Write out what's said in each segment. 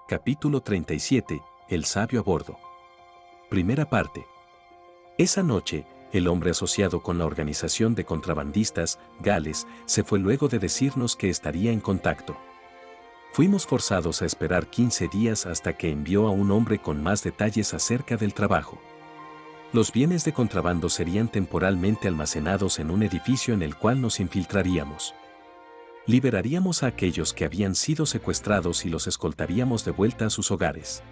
Capítulo 37. El sabio a bordo. Primera parte. Esa noche, el hombre asociado con la organización de contrabandistas, Gales, se fue luego de decirnos que estaría en contacto. Fuimos forzados a esperar 15 días hasta que envió a un hombre con más detalles acerca del trabajo. Los bienes de contrabando serían temporalmente almacenados en un edificio en el cual nos infiltraríamos. Liberaríamos a aquellos que habían sido secuestrados y los escoltaríamos de vuelta a sus hogares.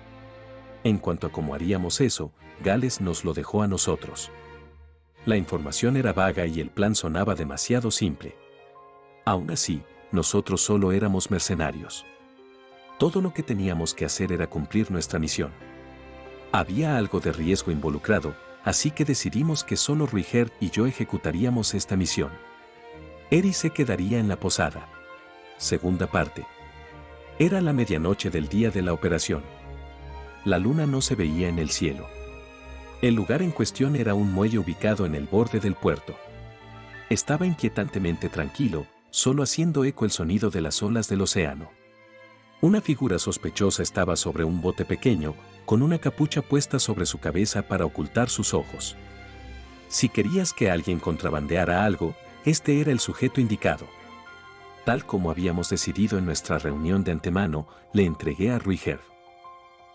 En cuanto a cómo haríamos eso, Gales nos lo dejó a nosotros. La información era vaga y el plan sonaba demasiado simple. Aún así, nosotros solo éramos mercenarios. Todo lo que teníamos que hacer era cumplir nuestra misión. Había algo de riesgo involucrado, así que decidimos que solo Ruiger y yo ejecutaríamos esta misión. Eri se quedaría en la posada. Segunda parte. Era la medianoche del día de la operación. La luna no se veía en el cielo. El lugar en cuestión era un muelle ubicado en el borde del puerto. Estaba inquietantemente tranquilo, solo haciendo eco el sonido de las olas del océano. Una figura sospechosa estaba sobre un bote pequeño, con una capucha puesta sobre su cabeza para ocultar sus ojos. Si querías que alguien contrabandeara algo, este era el sujeto indicado. Tal como habíamos decidido en nuestra reunión de antemano, le entregué a Ruiger.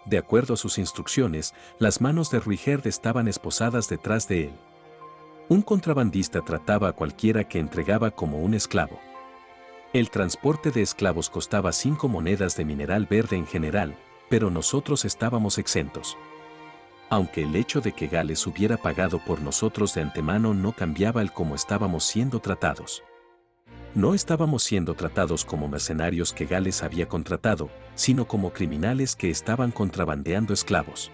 De acuerdo a sus instrucciones, las manos de Ruiger estaban esposadas detrás de él. Un contrabandista trataba a cualquiera que entregaba como un esclavo. El transporte de esclavos costaba 5 monedas de mineral verde en general, pero nosotros estábamos exentos. Aunque el hecho de que Gales hubiera pagado por nosotros de antemano no cambiaba el cómo estábamos siendo tratados. No estábamos siendo tratados como mercenarios que Gales había contratado, sino como criminales que estaban contrabandeando esclavos.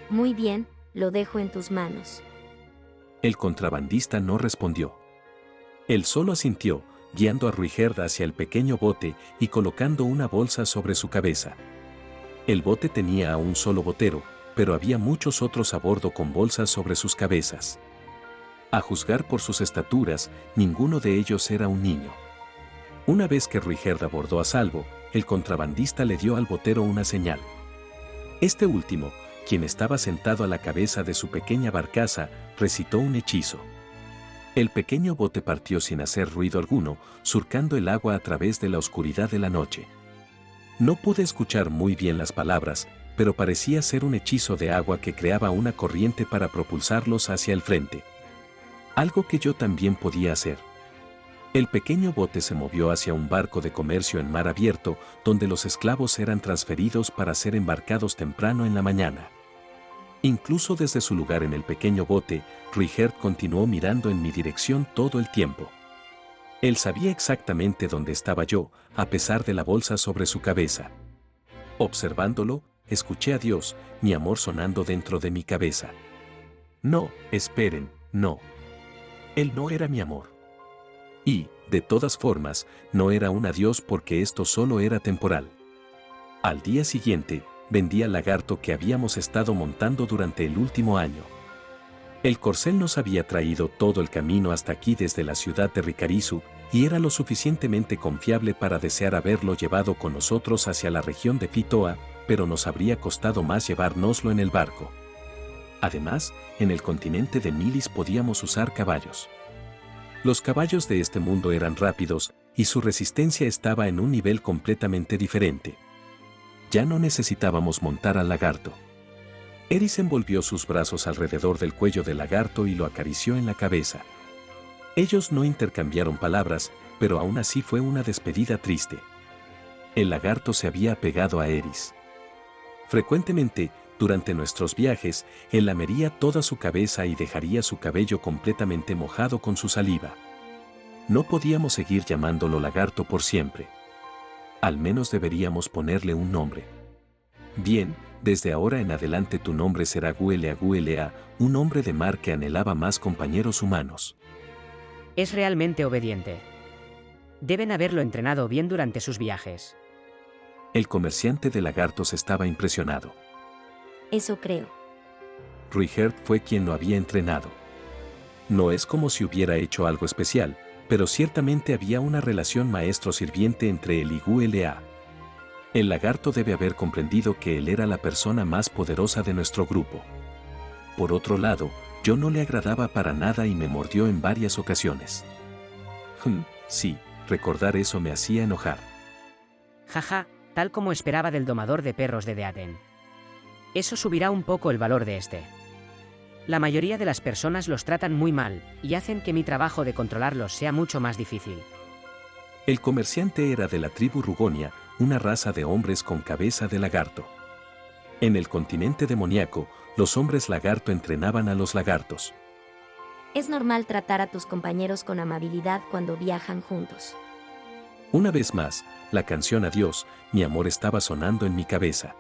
Muy bien, lo dejo en tus manos. El contrabandista no respondió. Él solo asintió, guiando a Ruiger hacia el pequeño bote y colocando una bolsa sobre su cabeza. El bote tenía a un solo botero, pero había muchos otros a bordo con bolsas sobre sus cabezas. A juzgar por sus estaturas, ninguno de ellos era un niño. Una vez que Ruiger abordó a salvo, el contrabandista le dio al botero una señal. Este último, quien estaba sentado a la cabeza de su pequeña barcaza, recitó un hechizo. El pequeño bote partió sin hacer ruido alguno, surcando el agua a través de la oscuridad de la noche. No pude escuchar muy bien las palabras, pero parecía ser un hechizo de agua que creaba una corriente para propulsarlos hacia el frente. Algo que yo también podía hacer. El pequeño bote se movió hacia un barco de comercio en mar abierto, donde los esclavos eran transferidos para ser embarcados temprano en la mañana. Incluso desde su lugar en el pequeño bote, Ruiger continuó mirando en mi dirección todo el tiempo. Él sabía exactamente dónde estaba yo, a pesar de la bolsa sobre su cabeza. Observándolo, escuché a Dios, mi amor sonando dentro de mi cabeza. No, esperen, no. Él no era mi amor. Y, de todas formas, no era un adiós porque esto solo era temporal. Al día siguiente, vendí al lagarto que habíamos estado montando durante el último año. El corcel nos había traído todo el camino hasta aquí desde la ciudad de Ricarizu, y era lo suficientemente confiable para desear haberlo llevado con nosotros hacia la región de Fitoa, pero nos habría costado más llevárnoslo en el barco. Además, en el continente de Milis podíamos usar caballos. Los caballos de este mundo eran rápidos, y su resistencia estaba en un nivel completamente diferente. Ya no necesitábamos montar al lagarto. Eris envolvió sus brazos alrededor del cuello del lagarto y lo acarició en la cabeza. Ellos no intercambiaron palabras, pero aún así fue una despedida triste. El lagarto se había apegado a Eris. Frecuentemente, durante nuestros viajes, él lamería toda su cabeza y dejaría su cabello completamente mojado con su saliva. No podíamos seguir llamándolo lagarto por siempre. Al menos deberíamos ponerle un nombre. Bien, desde ahora en adelante tu nombre será Guelea, un hombre de mar que anhelaba más compañeros humanos. Es realmente obediente. Deben haberlo entrenado bien durante sus viajes. El comerciante de lagartos estaba impresionado. Eso creo. Ruiger fue quien lo había entrenado. No es como si hubiera hecho algo especial, pero ciertamente había una relación maestro-sirviente entre él y Guelea. El lagarto debe haber comprendido que él era la persona más poderosa de nuestro grupo. Por otro lado, yo no le agradaba para nada y me mordió en varias ocasiones. Sí, recordar eso me hacía enojar. Jaja, tal como esperaba del domador de perros de Deaden. Eso subirá un poco el valor de este. La mayoría de las personas los tratan muy mal, y hacen que mi trabajo de controlarlos sea mucho más difícil. El comerciante era de la tribu Rugonia, una raza de hombres con cabeza de lagarto. En el continente demoníaco, los hombres lagarto entrenaban a los lagartos. Es normal tratar a tus compañeros con amabilidad cuando viajan juntos. Una vez más, la canción Adiós, mi amor estaba sonando en mi cabeza.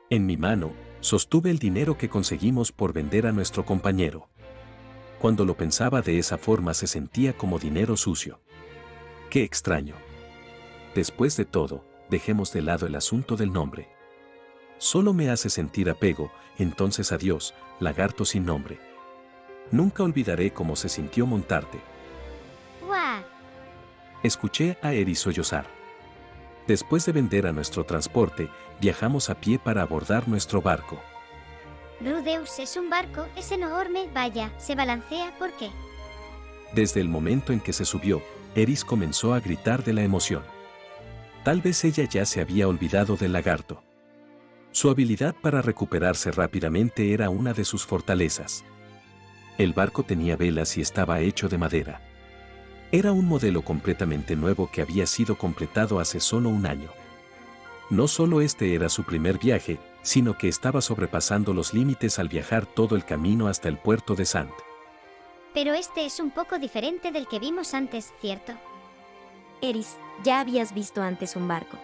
En mi mano, sostuve el dinero que conseguimos por vender a nuestro compañero. Cuando lo pensaba de esa forma se sentía como dinero sucio. ¡Qué extraño! Después de todo, dejemos de lado el asunto del nombre. Solo me hace sentir apego, entonces adiós, lagarto sin nombre. Nunca olvidaré cómo se sintió montarte. ¡Guau! Escuché a Eris sollozar. Después de vender a nuestro transporte, viajamos a pie para abordar nuestro barco. Rudeus es un barco, es enorme, vaya, se balancea, ¿por qué? Desde el momento en que se subió, Eris comenzó a gritar de la emoción. Tal vez ella ya se había olvidado del lagarto. Su habilidad para recuperarse rápidamente era una de sus fortalezas. El barco tenía velas y estaba hecho de madera. Era un modelo completamente nuevo que había sido completado hace solo un año. No solo este era su primer viaje, sino que estaba sobrepasando los límites al viajar todo el camino hasta el puerto de Sant. Pero este es un poco diferente del que vimos antes, ¿cierto? Eris, ya habías visto antes un barco.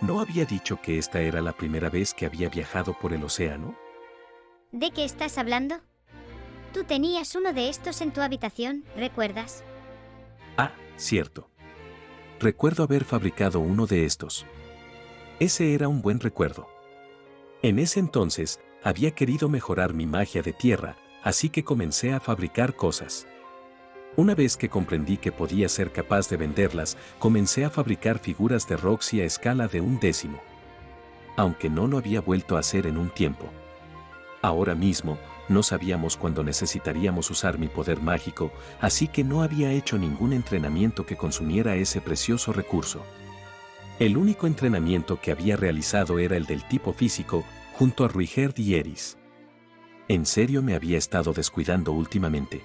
¿No había dicho que esta era la primera vez que había viajado por el océano? ¿De qué estás hablando? Tú tenías uno de estos en tu habitación, ¿recuerdas? Ah, cierto. Recuerdo haber fabricado uno de estos. Ese era un buen recuerdo. En ese entonces, había querido mejorar mi magia de tierra, así que comencé a fabricar cosas. Una vez que comprendí que podía ser capaz de venderlas, comencé a fabricar figuras de Roxy a escala de 1/10. Aunque no lo había vuelto a hacer en un tiempo. Ahora mismo, no sabíamos cuándo necesitaríamos usar mi poder mágico, así que no había hecho ningún entrenamiento que consumiera ese precioso recurso. El único entrenamiento que había realizado era el del tipo físico, junto a Ruigerd y Eris. En serio me había estado descuidando últimamente.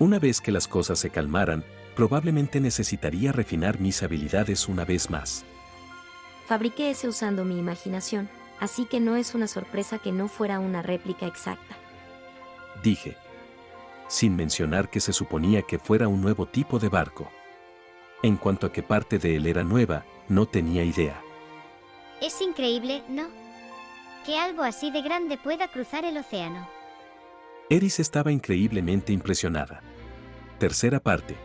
Una vez que las cosas se calmaran, probablemente necesitaría refinar mis habilidades una vez más. Fabriqué ese usando mi imaginación, así que no es una sorpresa que no fuera una réplica exacta. Dije, sin mencionar que se suponía que fuera un nuevo tipo de barco. En cuanto a qué parte de él era nueva, no tenía idea. Es increíble, ¿no? Que algo así de grande pueda cruzar el océano. Eris estaba increíblemente impresionada. Tercera parte.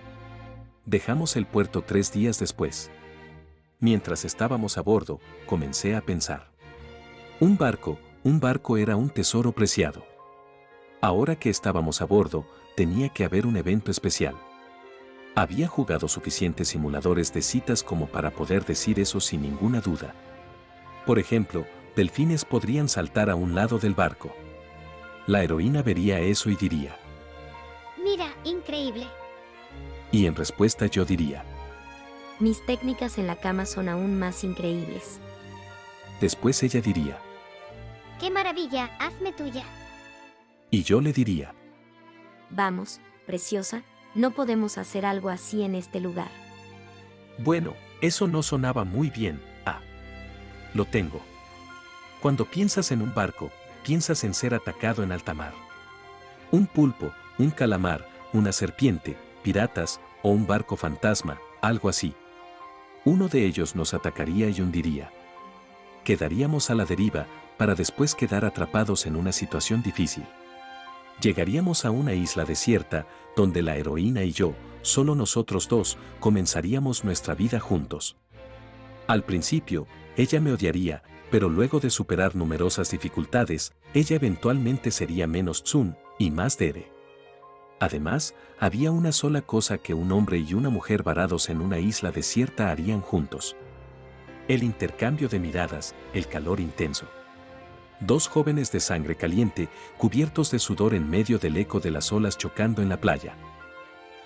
Dejamos el puerto 3 días después. Mientras estábamos a bordo, comencé a pensar. Un barco era un tesoro preciado. Ahora que estábamos a bordo, tenía que haber un evento especial. Había jugado suficientes simuladores de citas como para poder decir eso sin ninguna duda. Por ejemplo, delfines podrían saltar a un lado del barco. La heroína vería eso y diría. Mira, increíble. Y en respuesta yo diría. Mis técnicas en la cama son aún más increíbles. Después ella diría. ¡Qué maravilla! Hazme tuya. Y yo le diría. Vamos, preciosa, no podemos hacer algo así en este lugar. Bueno, eso no sonaba muy bien. Ah, lo tengo. Cuando piensas en un barco, piensas en ser atacado en alta mar. Un pulpo, un calamar, una serpiente, piratas o un barco fantasma, algo así. Uno de ellos nos atacaría y hundiría. Quedaríamos a la deriva, para después quedar atrapados en una situación difícil. Llegaríamos a una isla desierta, donde la heroína y yo, solo nosotros dos, comenzaríamos nuestra vida juntos. Al principio, ella me odiaría, pero luego de superar numerosas dificultades, ella eventualmente sería menos Tsun y más Dere. Además, había una sola cosa que un hombre y una mujer varados en una isla desierta harían juntos. El intercambio de miradas, el calor intenso. Dos jóvenes de sangre caliente, cubiertos de sudor en medio del eco de las olas chocando en la playa.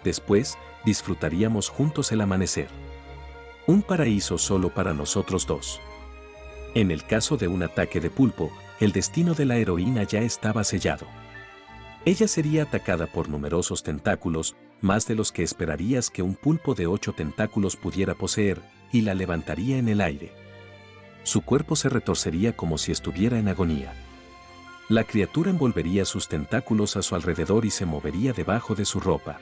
Después, disfrutaríamos juntos el amanecer. Un paraíso solo para nosotros dos. En el caso de un ataque de pulpo, el destino de la heroína ya estaba sellado. Ella sería atacada por numerosos tentáculos, más de los que esperarías que un pulpo de 8 tentáculos pudiera poseer, y la levantaría en el aire. Su cuerpo se retorcería como si estuviera en agonía. La criatura envolvería sus tentáculos a su alrededor y se movería debajo de su ropa.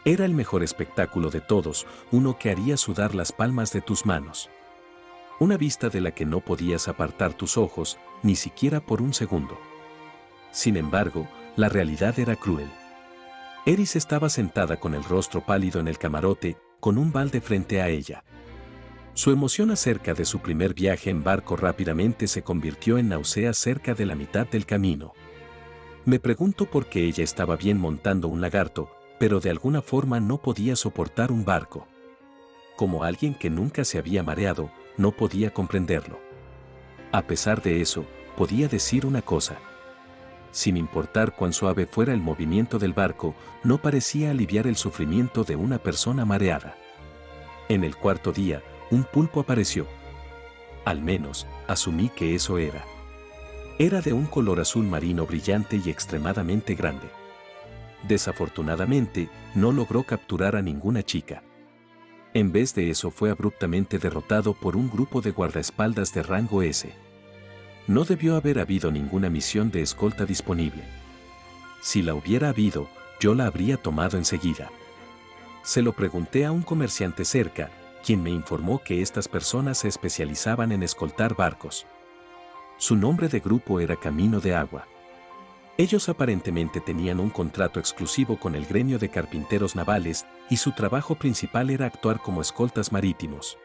Era el mejor espectáculo de todos, uno que haría sudar las palmas de tus manos. Una vista de la que no podías apartar tus ojos, ni siquiera por un segundo. Sin embargo, la realidad era cruel. Eris estaba sentada con el rostro pálido en el camarote, con un balde frente a ella. Su emoción acerca de su primer viaje en barco rápidamente se convirtió en náuseas cerca de la mitad del camino. Me pregunto por qué ella estaba bien montando un lagarto, pero de alguna forma no podía soportar un barco. Como alguien que nunca se había mareado, no podía comprenderlo. A pesar de eso, podía decir una cosa. Sin importar cuán suave fuera el movimiento del barco, no parecía aliviar el sufrimiento de una persona mareada. En el cuarto día, un pulpo apareció. Al menos, asumí que eso era. Era de un color azul marino brillante y extremadamente grande. Desafortunadamente, no logró capturar a ninguna chica. En vez de eso fue abruptamente derrotado por un grupo de guardaespaldas de rango S. No debió haber habido ninguna misión de escolta disponible. Si la hubiera habido, yo la habría tomado enseguida. Se lo pregunté a un comerciante cerca, quien me informó que estas personas se especializaban en escoltar barcos. Su nombre de grupo era Camino de Agua. Ellos aparentemente tenían un contrato exclusivo con el gremio de carpinteros navales y su trabajo principal era actuar como escoltas marítimos.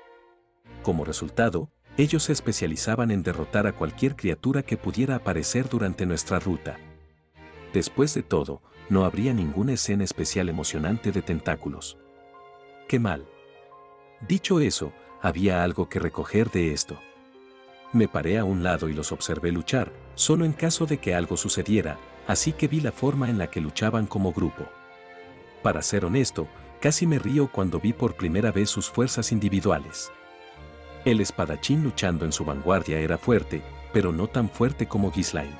Como resultado, ellos se especializaban en derrotar a cualquier criatura que pudiera aparecer durante nuestra ruta. Después de todo, no habría ninguna escena especial emocionante de tentáculos. ¡Qué mal! Dicho eso, había algo que recoger de esto. Me paré a un lado y los observé luchar, solo en caso de que algo sucediera, así que vi la forma en la que luchaban como grupo. Para ser honesto, casi me río cuando vi por primera vez sus fuerzas individuales. El espadachín luchando en su vanguardia era fuerte, pero no tan fuerte como Ghislaine.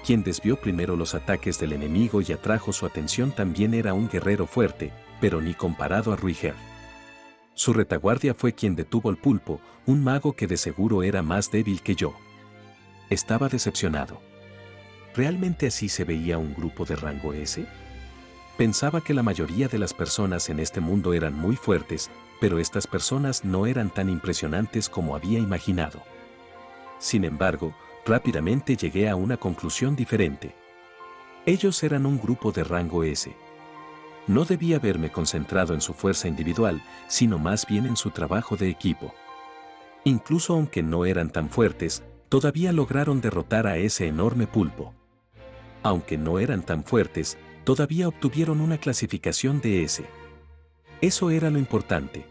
Quien desvió primero los ataques del enemigo y atrajo su atención también era un guerrero fuerte, pero ni comparado a Ruiger. Su retaguardia fue quien detuvo al pulpo, un mago que de seguro era más débil que yo. Estaba decepcionado. ¿Realmente así se veía un grupo de rango S? Pensaba que la mayoría de las personas en este mundo eran muy fuertes, pero estas personas no eran tan impresionantes como había imaginado. Sin embargo, rápidamente llegué a una conclusión diferente. Ellos eran un grupo de rango S. No debía haberme concentrado en su fuerza individual, sino más bien en su trabajo de equipo. Incluso aunque no eran tan fuertes, todavía lograron derrotar a ese enorme pulpo. Aunque no eran tan fuertes, todavía obtuvieron una clasificación de S. Eso era lo importante.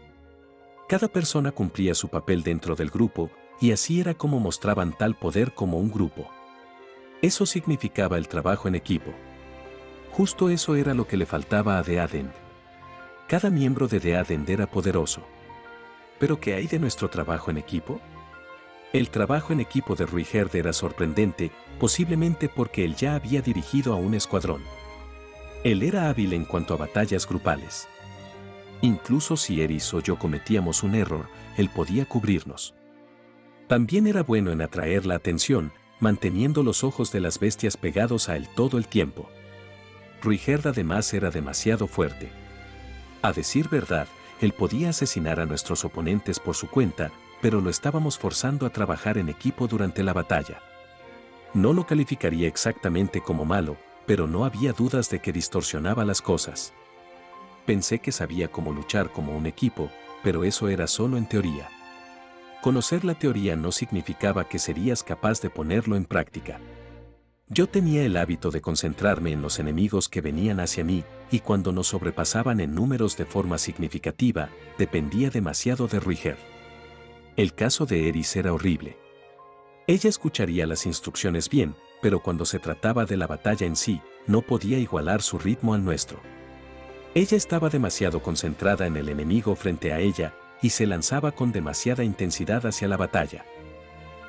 Cada persona cumplía su papel dentro del grupo, y así era como mostraban tal poder como un grupo. Eso significaba el trabajo en equipo. Justo eso era lo que le faltaba a The Addend. Cada miembro de The Addend era poderoso. ¿Pero qué hay de nuestro trabajo en equipo? El trabajo en equipo de Ruiger era sorprendente, posiblemente porque él ya había dirigido a un escuadrón. Él era hábil en cuanto a batallas grupales. Incluso si Eris o yo cometíamos un error, él podía cubrirnos. También era bueno en atraer la atención, manteniendo los ojos de las bestias pegados a él todo el tiempo. Ruiger además era demasiado fuerte. A decir verdad, él podía asesinar a nuestros oponentes por su cuenta, pero lo estábamos forzando a trabajar en equipo durante la batalla. No lo calificaría exactamente como malo, pero no había dudas de que distorsionaba las cosas. Pensé que sabía cómo luchar como un equipo, pero eso era solo en teoría. Conocer la teoría no significaba que serías capaz de ponerlo en práctica. Yo tenía el hábito de concentrarme en los enemigos que venían hacia mí, y cuando nos sobrepasaban en números de forma significativa, dependía demasiado de Ruiger. El caso de Eris era horrible. Ella escucharía las instrucciones bien, pero cuando se trataba de la batalla en sí, no podía igualar su ritmo al nuestro. Ella estaba demasiado concentrada en el enemigo frente a ella y se lanzaba con demasiada intensidad hacia la batalla.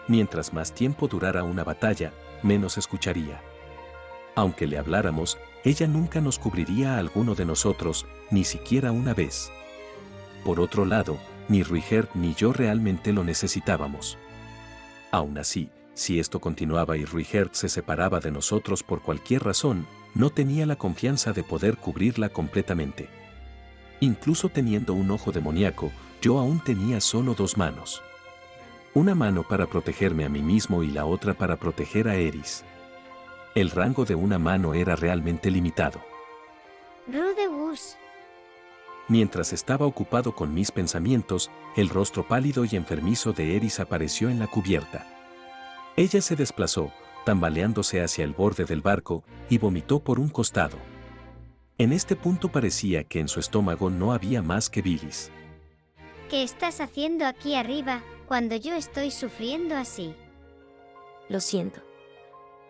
Mientras más tiempo durara una batalla, menos escucharía. Aunque le habláramos, ella nunca nos cubriría a alguno de nosotros, ni siquiera una vez. Por otro lado, ni Ruiger ni yo realmente lo necesitábamos. Aún así, si esto continuaba y Ruiger se separaba de nosotros por cualquier razón, no tenía la confianza de poder cubrirla completamente. Incluso teniendo un ojo demoníaco, yo aún tenía solo 2 manos. Una mano para protegerme a mí mismo y la otra para proteger a Eris. El rango de una mano era realmente limitado. Rudeus. Mientras estaba ocupado con mis pensamientos, el rostro pálido y enfermizo de Eris apareció en la cubierta. Ella se desplazó, tambaleándose hacia el borde del barco, y vomitó por un costado. En este punto parecía que en su estómago no había más que bilis. ¿Qué estás haciendo aquí arriba, cuando yo estoy sufriendo así? Lo siento.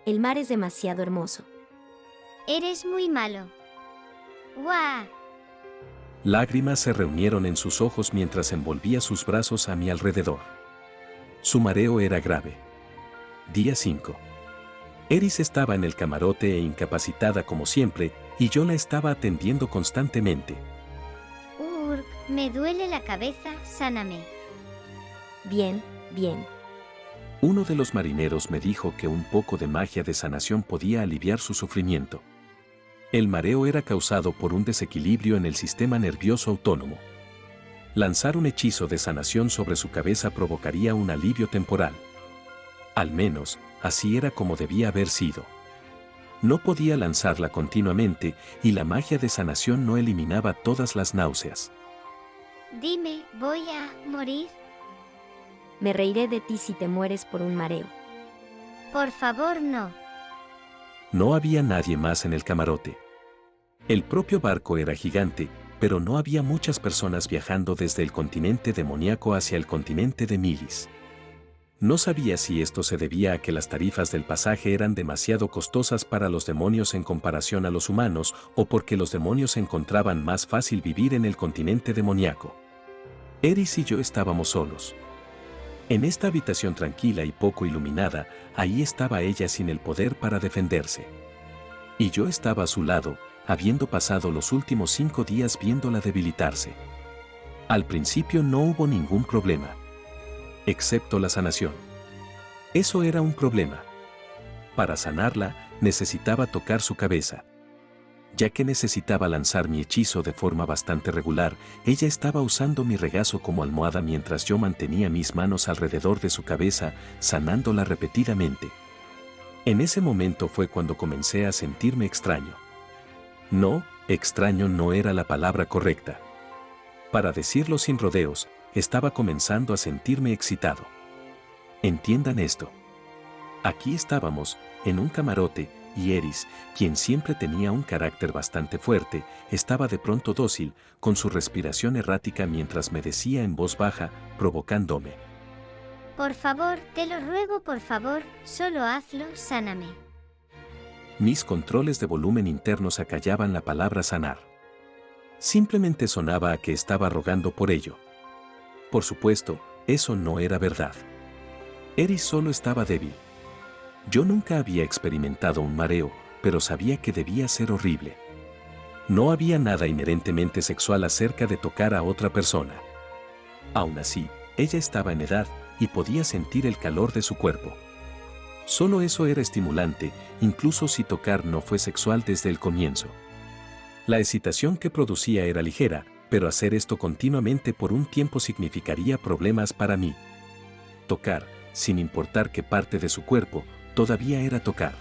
El mar es demasiado hermoso. Eres muy malo. ¡Guau! Lágrimas se reunieron en sus ojos mientras envolvía sus brazos a mi alrededor. Su mareo era grave. Día 5. Eris estaba en el camarote e incapacitada como siempre, y yo la estaba atendiendo constantemente. Urk, me duele la cabeza, sáname. Bien, bien. Uno de los marineros me dijo que un poco de magia de sanación podía aliviar su sufrimiento. El mareo era causado por un desequilibrio en el sistema nervioso autónomo. Lanzar un hechizo de sanación sobre su cabeza provocaría un alivio temporal. Al menos, así era como debía haber sido. No podía lanzarla continuamente y la magia de sanación no eliminaba todas las náuseas. Dime, ¿voy a morir? Me reiré de ti si te mueres por un mareo. Por favor, no. No había nadie más en el camarote. El propio barco era gigante, pero no había muchas personas viajando desde el continente demoníaco hacia el continente de Milis. No sabía si esto se debía a que las tarifas del pasaje eran demasiado costosas para los demonios en comparación a los humanos o porque los demonios encontraban más fácil vivir en el continente demoníaco. Eris y yo estábamos solos. En esta habitación tranquila y poco iluminada, ahí estaba ella sin el poder para defenderse. Y yo estaba a su lado, habiendo pasado los últimos 5 días viéndola debilitarse. Al principio no hubo ningún problema. Excepto la sanación. Eso era un problema. Para sanarla, necesitaba tocar su cabeza. Ya que necesitaba lanzar mi hechizo de forma bastante regular, ella estaba usando mi regazo como almohada mientras yo mantenía mis manos alrededor de su cabeza, sanándola repetidamente. En ese momento fue cuando comencé a sentirme extraño. No, extraño no era la palabra correcta. Para decirlo sin rodeos, estaba comenzando a sentirme excitado. Entiendan esto. Aquí estábamos, en un camarote, y Eris, quien siempre tenía un carácter bastante fuerte, estaba de pronto dócil, con su respiración errática mientras me decía en voz baja, provocándome. Por favor, te lo ruego, por favor, solo hazlo, sáname. Mis controles de volumen internos acallaban la palabra sanar. Simplemente sonaba a que estaba rogando por ello. Por supuesto, eso no era verdad. Eris solo estaba débil. Yo nunca había experimentado un mareo, pero sabía que debía ser horrible. No había nada inherentemente sexual acerca de tocar a otra persona. Aún así, ella estaba en edad y podía sentir el calor de su cuerpo. Solo eso era estimulante, incluso si tocar no fue sexual desde el comienzo. La excitación que producía era ligera, pero hacer esto continuamente por un tiempo significaría problemas para mí. Tocar, sin importar qué parte de su cuerpo, todavía era tocar.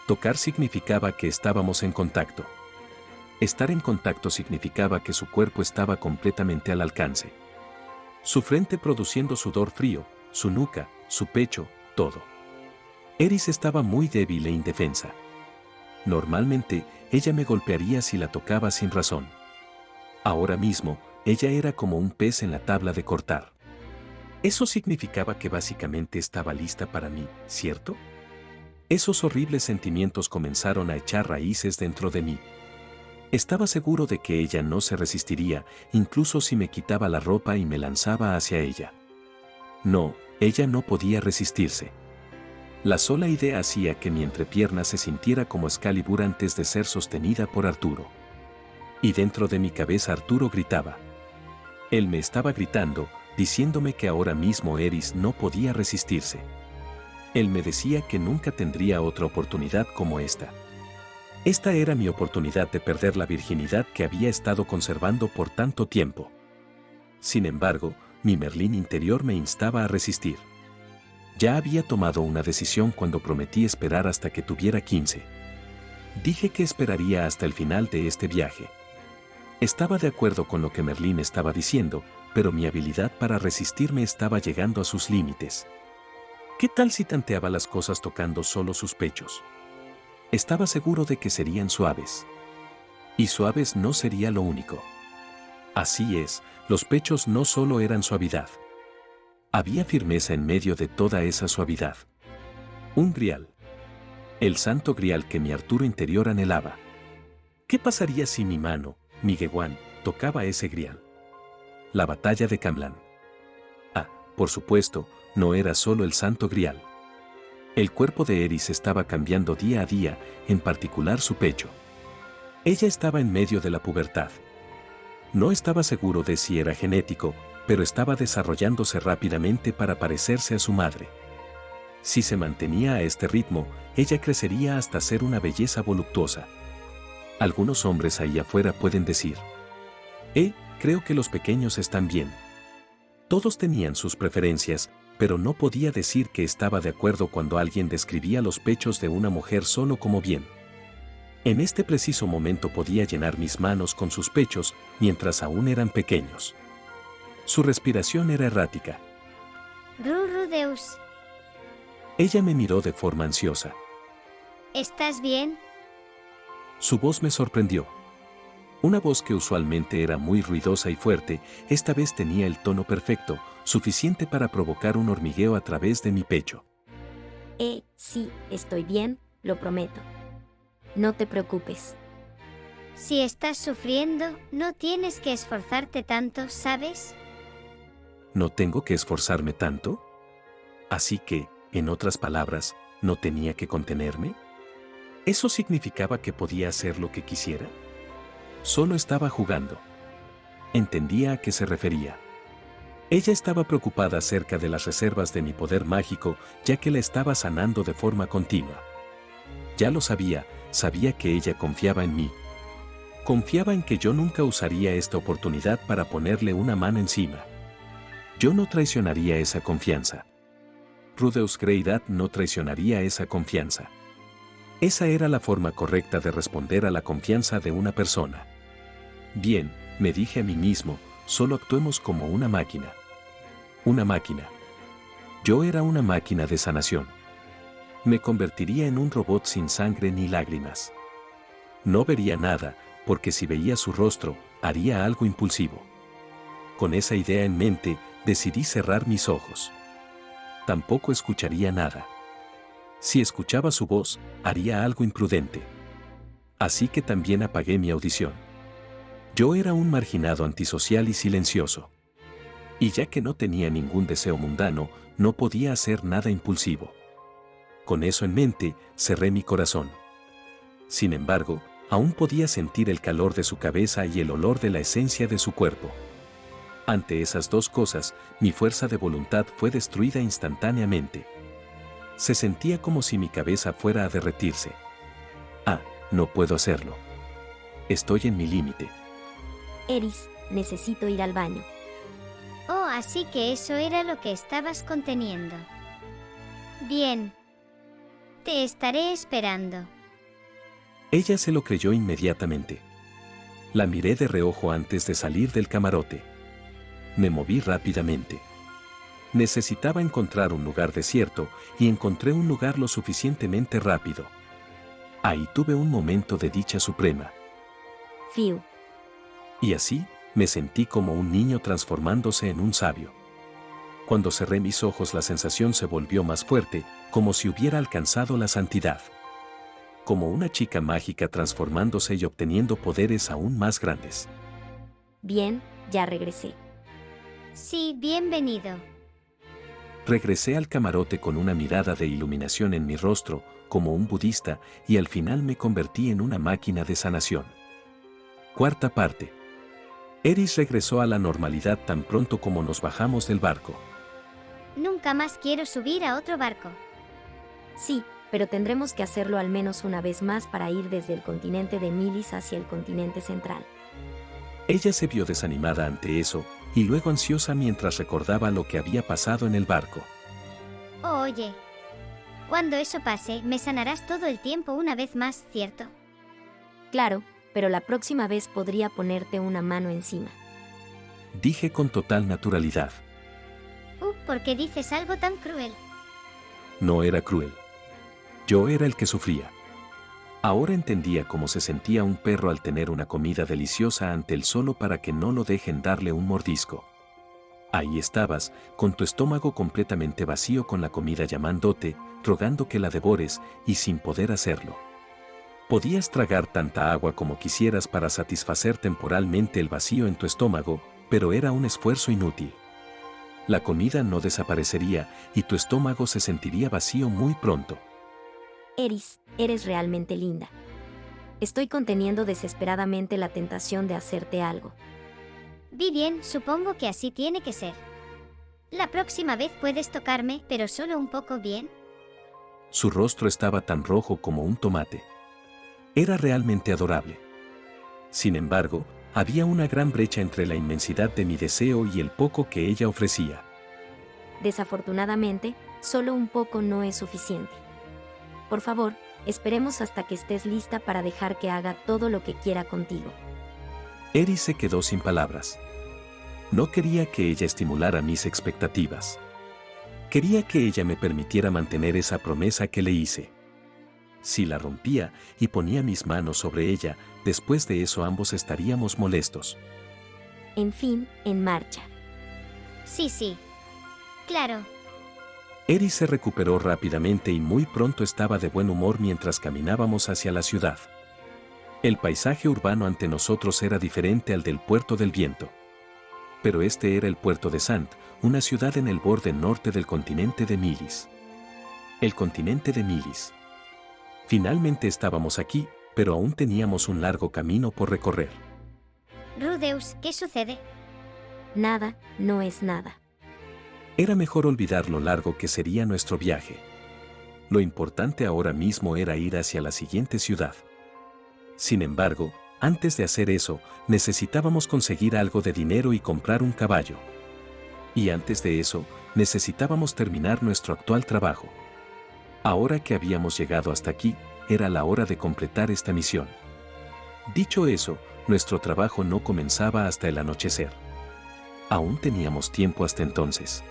Tocar significaba que estábamos en contacto. Estar en contacto significaba que su cuerpo estaba completamente al alcance. Su frente produciendo sudor frío, su nuca, su pecho, todo. Eris estaba muy débil e indefensa. Normalmente, ella me golpearía si la tocaba sin razón. Ahora mismo, ella era como un pez en la tabla de cortar. Eso significaba que básicamente estaba lista para mí, ¿cierto? Esos horribles sentimientos comenzaron a echar raíces dentro de mí. Estaba seguro de que ella no se resistiría, incluso si me quitaba la ropa y me lanzaba hacia ella. No, ella no podía resistirse. La sola idea hacía que mi entrepierna se sintiera como Excalibur antes de ser sostenida por Arturo. Y dentro de mi cabeza Arturo gritaba. Él me estaba gritando, diciéndome que ahora mismo Eris no podía resistirse. Él me decía que nunca tendría otra oportunidad como esta. Esta era mi oportunidad de perder la virginidad que había estado conservando por tanto tiempo. Sin embargo, mi Merlín interior me instaba a resistir. Ya había tomado una decisión cuando prometí esperar hasta que tuviera 15. Dije que esperaría hasta el final de este viaje. Estaba de acuerdo con lo que Merlín estaba diciendo, pero mi habilidad para resistirme estaba llegando a sus límites. ¿Qué tal si tanteaba las cosas tocando solo sus pechos? Estaba seguro de que serían suaves. Y suaves no sería lo único. Así es, los pechos no solo eran suavidad. Había firmeza en medio de toda esa suavidad. Un grial. El santo grial que mi Arturo interior anhelaba. ¿Qué pasaría si mi mano, mi Gewan, tocaba ese grial? La batalla de Camlan. Ah, por supuesto, no era solo el santo grial. El cuerpo de Eris estaba cambiando día a día, en particular su pecho. Ella estaba en medio de la pubertad. No estaba seguro de si era genético, pero estaba desarrollándose rápidamente para parecerse a su madre. Si se mantenía a este ritmo, ella crecería hasta ser una belleza voluptuosa. Algunos hombres ahí afuera pueden decir, creo que los pequeños están bien. Todos tenían sus preferencias, pero no podía decir que estaba de acuerdo cuando alguien describía los pechos de una mujer solo como bien. En este preciso momento podía llenar mis manos con sus pechos mientras aún eran pequeños. Su respiración era errática. Rudeus. Ella me miró de forma ansiosa. ¿Estás bien? Su voz me sorprendió. Una voz que usualmente era muy ruidosa y fuerte, esta vez tenía el tono perfecto, suficiente para provocar un hormigueo a través de mi pecho. Sí, estoy bien, lo prometo. No te preocupes. Si estás sufriendo, no tienes que esforzarte tanto, ¿sabes? ¿No tengo que esforzarme tanto? Así que, en otras palabras, ¿no tenía que contenerme? ¿Eso significaba que podía hacer lo que quisiera? Solo estaba jugando. Entendía a qué se refería. Ella estaba preocupada acerca de las reservas de mi poder mágico, ya que la estaba sanando de forma continua. Ya lo sabía, sabía que ella confiaba en mí. Confiaba en que yo nunca usaría esta oportunidad para ponerle una mano encima. Yo no traicionaría esa confianza. Rudeus Greydat no traicionaría esa confianza. Esa era la forma correcta de responder a la confianza de una persona. Bien, me dije a mí mismo, solo actuemos como una máquina. Una máquina. Yo era una máquina de sanación. Me convertiría en un robot sin sangre ni lágrimas. No vería nada, porque si veía su rostro, haría algo impulsivo. Con esa idea en mente, decidí cerrar mis ojos. Tampoco escucharía nada. Si escuchaba su voz, haría algo imprudente. Así que también apagué mi audición. Yo era un marginado antisocial y silencioso. Y ya que no tenía ningún deseo mundano, no podía hacer nada impulsivo. Con eso en mente, cerré mi corazón. Sin embargo, aún podía sentir el calor de su cabeza y el olor de la esencia de su cuerpo. Ante esas dos cosas, mi fuerza de voluntad fue destruida instantáneamente. Se sentía como si mi cabeza fuera a derretirse. No puedo hacerlo. Estoy en mi límite. Eris, necesito ir al baño. Oh, así que eso era lo que estabas conteniendo. Bien. Te estaré esperando. Ella se lo creyó inmediatamente. La miré de reojo antes de salir del camarote. Me moví rápidamente. Necesitaba encontrar un lugar desierto y encontré un lugar lo suficientemente rápido. Ahí tuve un momento de dicha suprema. Fiu. Y así, me sentí como un niño transformándose en un sabio. Cuando cerré mis ojos la sensación se volvió más fuerte, como si hubiera alcanzado la santidad. Como una chica mágica transformándose y obteniendo poderes aún más grandes. Bien, ya regresé. Sí, bienvenido. Regresé al camarote con una mirada de iluminación en mi rostro, como un budista, y al final me convertí en una máquina de sanación. Cuarta parte. Eris regresó a la normalidad tan pronto como nos bajamos del barco. Nunca más quiero subir a otro barco. Sí, pero tendremos que hacerlo al menos una vez más para ir desde el continente de Milis hacia el continente central. Ella se vio desanimada ante eso, y luego ansiosa mientras recordaba lo que había pasado en el barco. Oh, oye. Cuando eso pase, me sanarás todo el tiempo una vez más, ¿cierto? Claro, pero la próxima vez podría ponerte una mano encima. Dije con total naturalidad. ¿Por qué dices algo tan cruel? No era cruel. Yo era el que sufría. Ahora entendía cómo se sentía un perro al tener una comida deliciosa ante él solo para que no lo dejen darle un mordisco. Ahí estabas, con tu estómago completamente vacío con la comida llamándote, rogando que la devores, y sin poder hacerlo. Podías tragar tanta agua como quisieras para satisfacer temporalmente el vacío en tu estómago, pero era un esfuerzo inútil. La comida no desaparecería y tu estómago se sentiría vacío muy pronto. Eris, eres realmente linda. Estoy conteniendo desesperadamente la tentación de hacerte algo. Vi bien, supongo que así tiene que ser. La próxima vez puedes tocarme, pero solo un poco bien. Su rostro estaba tan rojo como un tomate. Era realmente adorable. Sin embargo, había una gran brecha entre la inmensidad de mi deseo y el poco que ella ofrecía. Desafortunadamente, solo un poco no es suficiente. Por favor, esperemos hasta que estés lista para dejar que haga todo lo que quiera contigo. Eris se quedó sin palabras. No quería que ella estimulara mis expectativas. Quería que ella me permitiera mantener esa promesa que le hice. Si la rompía y ponía mis manos sobre ella, después de eso ambos estaríamos molestos. En fin, en marcha. Sí. Claro. Eris se recuperó rápidamente y muy pronto estaba de buen humor mientras caminábamos hacia la ciudad. El paisaje urbano ante nosotros era diferente al del Puerto del Viento. Pero este era el puerto de Sant, una ciudad en el borde norte del continente de Milis. El continente de Milis. Finalmente estábamos aquí, pero aún teníamos un largo camino por recorrer. Rudeus, ¿qué sucede? Nada, no es nada. Era mejor olvidar lo largo que sería nuestro viaje. Lo importante ahora mismo era ir hacia la siguiente ciudad. Sin embargo, antes de hacer eso, necesitábamos conseguir algo de dinero y comprar un caballo. Y antes de eso, necesitábamos terminar nuestro actual trabajo. Ahora que habíamos llegado hasta aquí, era la hora de completar esta misión. Dicho eso, nuestro trabajo no comenzaba hasta el anochecer. Aún teníamos tiempo hasta entonces.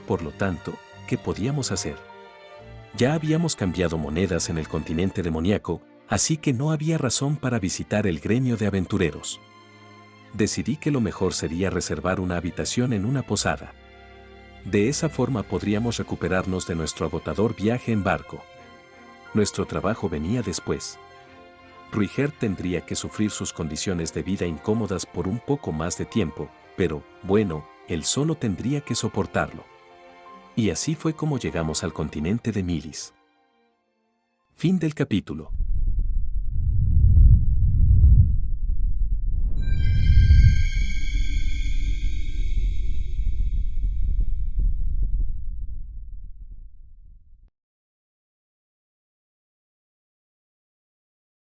Por lo tanto, ¿qué podíamos hacer? Ya habíamos cambiado monedas en el continente demoníaco, así que no había razón para visitar el gremio de aventureros. Decidí que lo mejor sería reservar una habitación en una posada. De esa forma podríamos recuperarnos de nuestro agotador viaje en barco. Nuestro trabajo venía después. Ruiger tendría que sufrir sus condiciones de vida incómodas por un poco más de tiempo, pero, bueno, él solo tendría que soportarlo. Y así fue como llegamos al continente de Milis. Fin del capítulo.